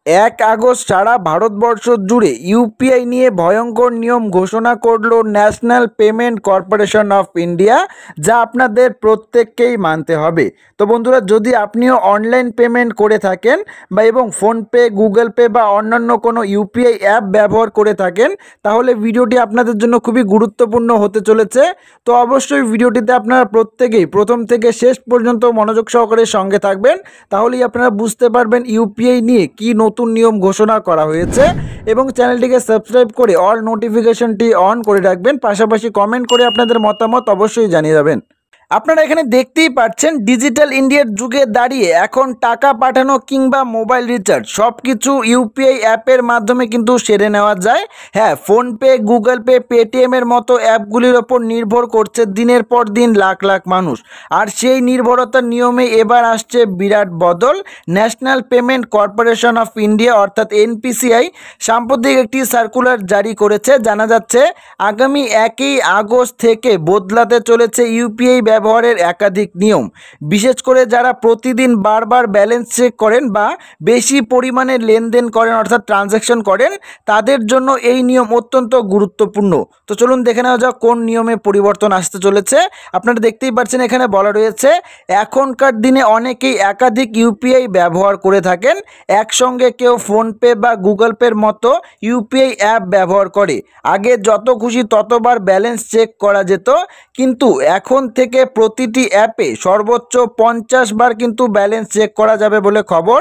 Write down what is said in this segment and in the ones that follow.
এক আগস্ট সারা ভারতবর্ষ জুড়ে ইউপিআই নিয়ে ভয়ঙ্কর নিয়ম ঘোষণা করল national payment corporation of India, যা আপনাদের প্রত্যেককেই মানতে হবে। তো বন্ধুরা, যদি আপনিও অনলাইন পেমেন্ট করে থাকেন এবং ফোনপে, গুগল পে বা অন্যান্য কোনো ইউপিআই অ্যাপ ব্যবহার করে থাকেন, তাহলে ভিডিওটি আপনাদের জন্য খুবই গুরুত্বপূর্ণ হতে চলেছে। তো অবশ্যই ভিডিওটিতে আপনারা প্রত্যেকেই প্রথম থেকে শেষ পর্যন্ত মনোযোগ সহকারে সঙ্গে থাকবেন, তাহলেই আপনারা বুঝতে পারবেন ইউপিআই নিয়ে কী নতুন নিয়ম ঘোষণা করা হয়েছে। এবং চ্যানেলটিকে সাবস্ক্রাইব করে অল নোটিফিকেশনটি অন করে রাখবেন, পাশাপাশি কমেন্ট করে আপনাদের মতামত অবশ্যই জানিয়ে যাবেন। আপনারা এখানে দেখতেই পাচ্ছেন, ডিজিটাল ইন্ডিয়ার যুগে দাঁড়িয়ে এখন টাকা পাঠানো কিংবা মোবাইল রিচার্জ সব কিছু ইউপিআই অ্যাপের মাধ্যমে কিন্তু সেরে নেওয়া যায়। হ্যাঁ, ফোনপে, গুগল পে, পেটিএমের মতো অ্যাপগুলির ওপর নির্ভর করছে দিনের পর দিন লাখ লাখ মানুষ। আর সেই নির্ভরতার নিয়মে এবার আসছে বিরাট বদল। National payment corporation of India অর্থাৎ এনপিসিআই সাম্প্রতিক একটি সার্কুলার জারি করেছে। জানা যাচ্ছে আগামী 1 আগস্ট থেকে বদলাতে চলেছে ইউপিআই ব্যবহারের একাধিক নিয়ম। বিশেষ করে যারা প্রতিদিন বারবার ব্যালেন্স চেক করেন বা বেশি পরিমাণে লেনদেন করেন অর্থাৎ ট্রানজ্যাকশন করেন, তাদের জন্য এই নিয়ম অত্যন্ত গুরুত্বপূর্ণ। তো চলুন দেখে নেওয়া যাক কোন নিয়মে পরিবর্তন আসতে চলেছে। আপনারা দেখতেই পাচ্ছেন এখানে বলা রয়েছে, এখনকার দিনে অনেকেই একাধিক ইউপিআই ব্যবহার করে থাকেন। একসঙ্গে কেউ ফোনপে বা গুগল পের মতো ইউপিআই অ্যাপ ব্যবহার করে। আগে যত খুশি ততবার ব্যালেন্স চেক করা যেত, কিন্তু এখন থেকে প্রতিটি অ্যাপে সর্বোচ্চ 50 বার কিন্তু ব্যালেন্স চেক করা যাবে বলে খবর।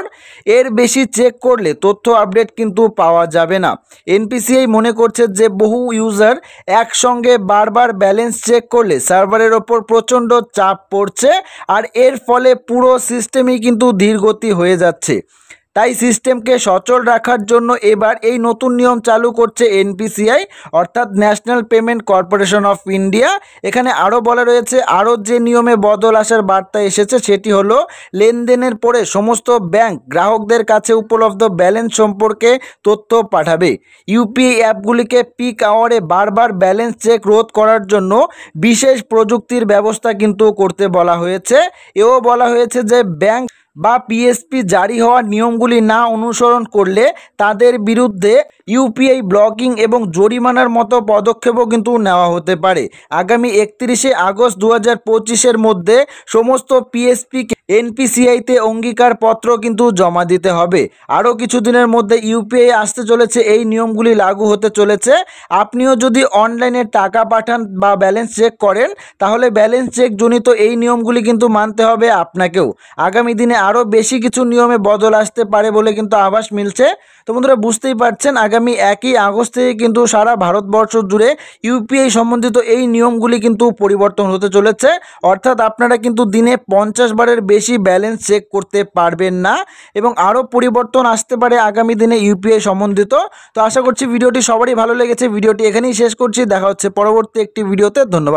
এর বেশি চেক করলে তথ্য আপডেট কিন্তু পাওয়া যাবে না। এনপিসিআই মনে করছে যে বহু ইউজার একসঙ্গে বারবার ব্যালেন্স চেক করলে সার্ভারের ওপর প্রচণ্ড চাপ পড়ছে, আর এর ফলে পুরো সিস্টেমই কিন্তু ধীরগতি হয়ে যাচ্ছে। তাই সিস্টেমকে সচল রাখার জন্য এবার এই নতুন নিয়ম চালু করছে এনপিসিআই অর্থাৎ national payment corporation of India. এখানে আরও বলা রয়েছে, আরও যে নিয়মে বদল আসার বার্তা এসেছে সেটি হলো, লেনদেনের পরে সমস্ত ব্যাংক গ্রাহকদের কাছে উপলব্ধ ব্যালেন্স সম্পর্কে তথ্য পাঠাবে। ইউপিআই অ্যাপগুলিকে পিক আওয়ারে বারবার ব্যালেন্স চেক রোধ করার জন্য বিশেষ প্রযুক্তির ব্যবস্থা কিন্তু করতে বলা হয়েছে। এও বলা হয়েছে যে ব্যাংক বা পিএসপি জারি হওয়া নিয়মগুলি না অনুসরণ করলে তাদের বিরুদ্ধে ইউপিআই ব্লকিং এবং জরিমানার মতো পদক্ষেপও কিন্তু নেওয়া হতে পারে। আগামী 31 আগস্ট 2025-এর মধ্যে সমস্ত পিএসপিকে এনপিসিআইতে অঙ্গীকারপত্র কিন্তু জমা দিতে হবে। আরও কিছুদিনের মধ্যে ইউপিআই আসতে চলেছে, এই নিয়মগুলি লাগু হতে চলেছে। আপনিও যদি অনলাইনে টাকা পাঠান বা ব্যালেন্স চেক করেন, তাহলে ব্যালেন্স চেক জনিত এই নিয়মগুলি কিন্তু মানতে হবে আপনাকেও। আগামী দিনে আরও বেশি কিছু নিয়মে বদল আসতে পারে বলে কিন্তু আভাস মিলছে। তো বন্ধুরা, বুঝতেই পারছেন আগামী 1 আগস্ট থেকে কিন্তু সারা ভারতবর্ষ জুড়ে ইউপিআই সম্বন্ধিত এই নিয়মগুলি কিন্তু পরিবর্তন হতে চলেছে। অর্থাৎ আপনারা কিন্তু দিনে 50 বারের বেশি ব্যালেন্স চেক করতে পারবেন না, এবং আরও পরিবর্তন আসতে পারে আগামী দিনে ইউপিআই সম্বন্ধিত। তো আশা করছি ভিডিওটি সবারই ভালো লেগেছে। ভিডিওটি এখানেই শেষ করছি, দেখা হচ্ছে পরবর্তী একটি ভিডিওতে। ধন্যবাদ।